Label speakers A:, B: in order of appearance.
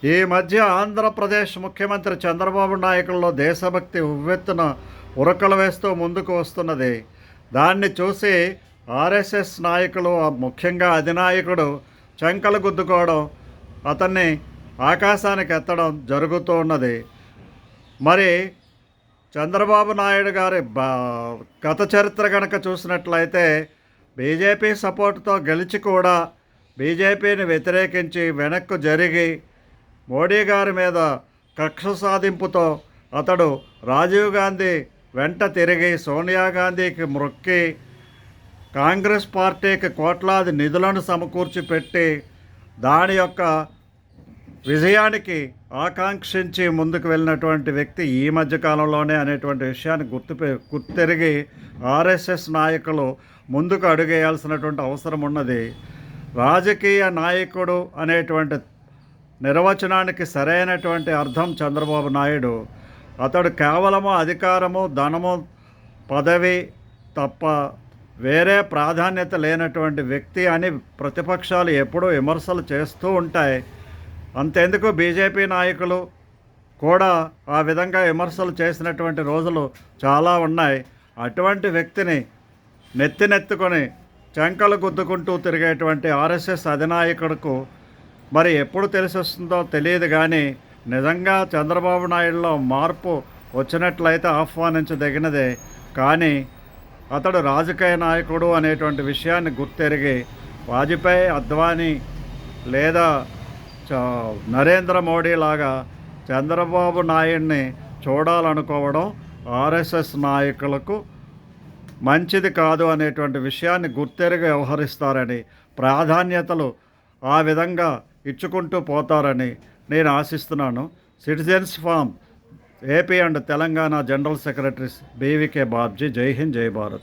A: ఈ మధ్య ఆంధ్రప్రదేశ్ ముఖ్యమంత్రి చంద్రబాబు నాయుడులో దేశభక్తి ఉవ్వెత్తున ఉరకలు వేస్తూ ముందుకు వస్తున్నది. దాన్ని చూసి ఆర్ఎస్ఎస్ నాయకులు, ముఖ్యంగా అధినాయకుడు చంకలు గుద్దుకోవడం, అతన్ని ఆకాశానికి ఎత్తడం జరుగుతూ ఉన్నది. మరి చంద్రబాబు నాయుడు గారి గత చరిత్ర కనుక చూసినట్లయితే బీజేపీ సపోర్టుతో గెలిచి కూడా బీజేపీని వ్యతిరేకించి వెనక్కు జరిగి మోడీ గారి మీద కక్ష సాధింపుతో అతడు రాజీవ్ గాంధీ వెంట తిరిగి సోనియా గాంధీకి మొక్కి కాంగ్రెస్ పార్టీకి కోట్లాది నిధులను సమకూర్చి పెట్టి దాని యొక్క విజయానికి ఆకాంక్షించి ముందుకు వెళ్ళినటువంటి వ్యక్తి ఈ మధ్యకాలంలోనే అనేటువంటి విషయాన్ని గుర్తెరిగి ఆర్ఎస్ఎస్ నాయకులు ముందుకు అడుగేయాల్సినటువంటి అవసరం ఉన్నది. రాజకీయ నాయకుడు అనేటువంటి నిర్వచనానికి సరైనటువంటి అర్థం చంద్రబాబు నాయుడు. అతడు కేవలము అధికారము, ధనము, పదవి తప్ప వేరే ప్రాధాన్యత లేనటువంటి వ్యక్తి అని ప్రతిపక్షాలు ఎప్పుడూ విమర్శలు చేస్తూ ఉంటాయి. అంతెందుకు బీజేపీ నాయకులు కూడా ఆ విధంగా విమర్శలు చేసినటువంటి రోజులు చాలా ఉన్నాయి. అటువంటి వ్యక్తిని నెత్తినెత్తుకొని చంకలు గుద్దుకుంటూ తిరిగేటువంటి ఆర్ఎస్ఎస్ అధినాయకుడుకు మరి ఎప్పుడు తెలిసి వస్తుందో తెలియదు. కానీ నిజంగా చంద్రబాబు నాయుడులో మార్పు వచ్చినట్లయితే ఆహ్వానించదగినదే. కానీ అతడు రాజకీయ నాయకుడు అనేటువంటి విషయాన్ని గుర్తెరిగి వాజ్పేయి, అద్వానీ లేదా నరేంద్ర మోడీ లాగా చంద్రబాబు నాయుడిని చూడాలనుకోవడం ఆర్ఎస్ఎస్ నాయకులకు మంచిది కాదు అనేటువంటి విషయాన్ని గుర్తెరిగి వ్యవహరిస్తారని, ప్రాధాన్యతలు ఆ విధంగా ఇచ్చుకుంటూ పోతారని నేను ఆశిస్తున్నాను. Citizens forum AP and Telangana general secretary BVK Babji. జై హింద్, జై భారత్.